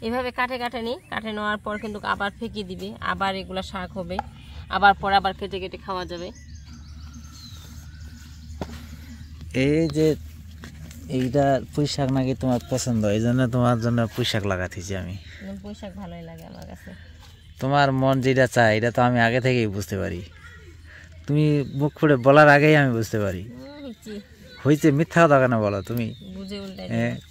এভাবে কাটে কাটে নি, কাটে নেওয়ার পর কিন্তু আবার ফেঁকে দিবে, আবার এগুলো শাক হবে, আবার পরে আবার কেটে কেটে খাওয়া যাবে। এই যে এইটা পুঁই শাক নাকি তোমার পছন্দ, এই জন্য তোমার জন্য পুঁই শাক লাগাতেছি আমি। পুঁই শাক ভালোই লাগে আমার কাছে। তোমার মন যেটা চায় এটা তো আমি আগে থেকেই বুঝতে পারি, তুমি মুখ ফুটে বলার আগেই আমি বুঝতে পারি। হয়েছে, মিথ্যা কথা কেন বলো তুমি?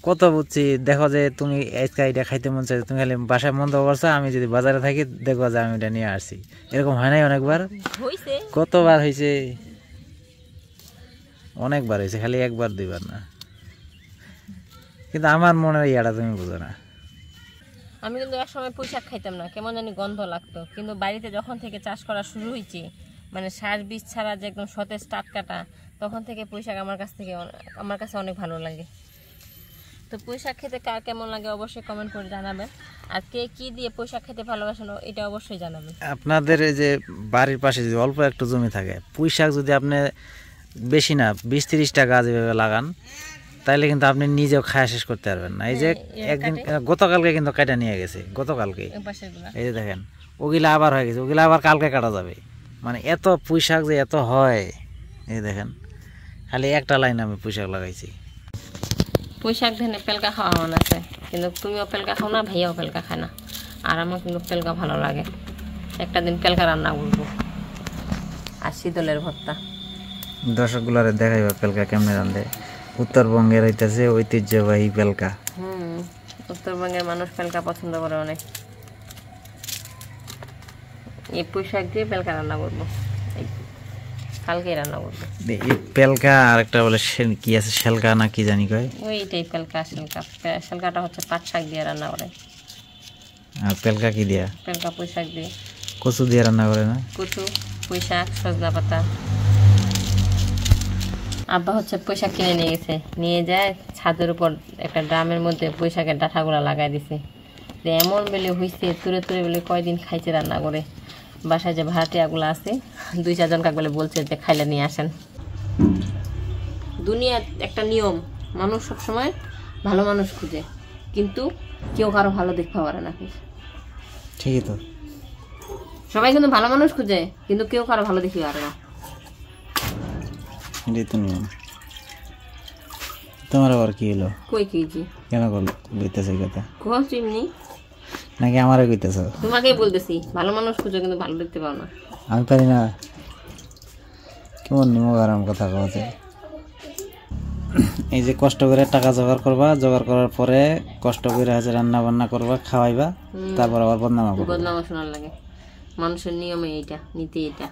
কত বুঝছি, দেখো যে তুমি আজকে এটা খাইতে মন চাই, তুমি খালি বাসায় মন্দ করছো, আমি যদি বাজারে থাকি দেখবো যে আমি এটা নিয়ে আসছি। এরকম হয় নাই অনেকবার? কতবার হয়েছে? অনেকবার হয়েছে, খালি একবার দুইবার না। কিন্তু আমার মনের ইয়াটা তুমি বুঝো না। আমি কিন্তু একসময় পুঁই শাক খাইতাম না, কেমন জানি গন্ধ লাগতো, কিন্তু বাড়িতে যখন থেকে চাষ করা শুরু হয়েছে, মানে সার বীজ ছাড়া যে একদম সতেজ টাটকাটা, তখন থেকে পুঁই শাক আমার কাছে অনেক ভালো লাগে। তো পুঁই শাক খেতে কার কেমন লাগে অবশ্যই কমেন্ট করে জানাবেন, আর কে কি দিয়ে পুঁই শাক খেতে ভালোবাসেন এটা অবশ্যই জানাবেন। আপনাদের এই যে বাড়ির পাশে যদি অল্প একটু জমি থাকে, পুঁই শাক যদি আপনি বেশি না 20-30টা গাছ এভাবে লাগান, তাইলে কিন্তু আপনি নিজেও খাওয়া শেষ করতে পারবেন না। এই যে একদিন গতকালকে কিন্তু কাটা নিয়ে গেছে, গতকালকে এই যে দেখেন ওগুলা আবার হয়ে গেছে, ওগুলা আবার কালকে কাটা যাবে। মানে এত পুঁই শাক যে এত হয়, এই দেখেন খালি একটা লাইন আমি পুঁই শাক লাগাইছি। পুঁই শাক ধরে পেলকা খাওয়া মন আছে, কিন্তু তুমিও পেলকা খাও না, ভাইয়াও পেলকা খায় না, আর আমার কিন্তু পেলকা ভালো লাগে। একটা দিন পেলকা রান্না করবো, আর শীতলের ভর্তা। দর্শকগুলারে দেখাইবা পেলকা কেমনে রান্ধে। উত্তরবঙ্গের হইতেছে ঐতিহ্যবাহী পেলকা। উত্তরবঙ্গের মানুষ পেলকা পছন্দ করে অনেক। এই পুঁই শাক দিয়ে পেলকা রান্না করবো, কালকে রান্না করবো। এই পেলকা আর একটা বলে কি আছে, শেলকা না কি জানি কয়, ওইটাই পেলকা। শেলকাটা হচ্ছে পাট শাক দিয়ে রান্না করে। আর পেলকা কি দিয়া? পেলকা পুঁই শাক দিয়ে, কচু দিয়ে রান্না করে না? কচু, পুঁই শাক, সজনা পাতা। আব্বা হচ্ছে পুঁই শাক কিনে নিয়ে গেছে, নিয়ে যায় ছাদের উপর একটা ড্রামের মধ্যে পুঁই শাকের ডাঁটাগুলা লাগাই দিছে। এমন বেলে হয়েছে, তুলে তুলে বেলে কয়দিন খাইছে রান্না করে। বাসায় যে ভাড়াটিয়াগুলো আছে 2-4 জন কাক বলে বলছে যে খাইলে নিয়ে আসেন। দুনিয়ার একটা নিয়ম, মানুষ সবসময় ভালো মানুষ খুঁজে, কিন্তু কেউ কারো ভালো দেখতে পারে না। ঠিকই তো, সবাই কিন্তু ভালো মানুষ খুঁজে, কিন্তু কেউ কারো ভালো দেখতে পারে না। এটাই তো নিয়ম। তোমার আবার কি হলো? কই কি কেন কইতেছে কথা? কোন চিমনি নাকি আমারও কইতেছ? তোমাকেই বলতেছি, ভালো মানুষ খুঁজে কিন্তু ভালো দেখতে পাও না। আমি পারি না? কেমন নিমগারাম কথা কওয়া। এই যে কষ্ট করে টাকা জোগাড় করবা, জোগাড় করার পরে কষ্ট করে আছে রান্না বান্না করবা, খাওয়াইবা, তারপর আবার বদনামা করবা। বদনামা শোনার লাগে, মানুষের নিয়মে এইটা, নীতি এটা।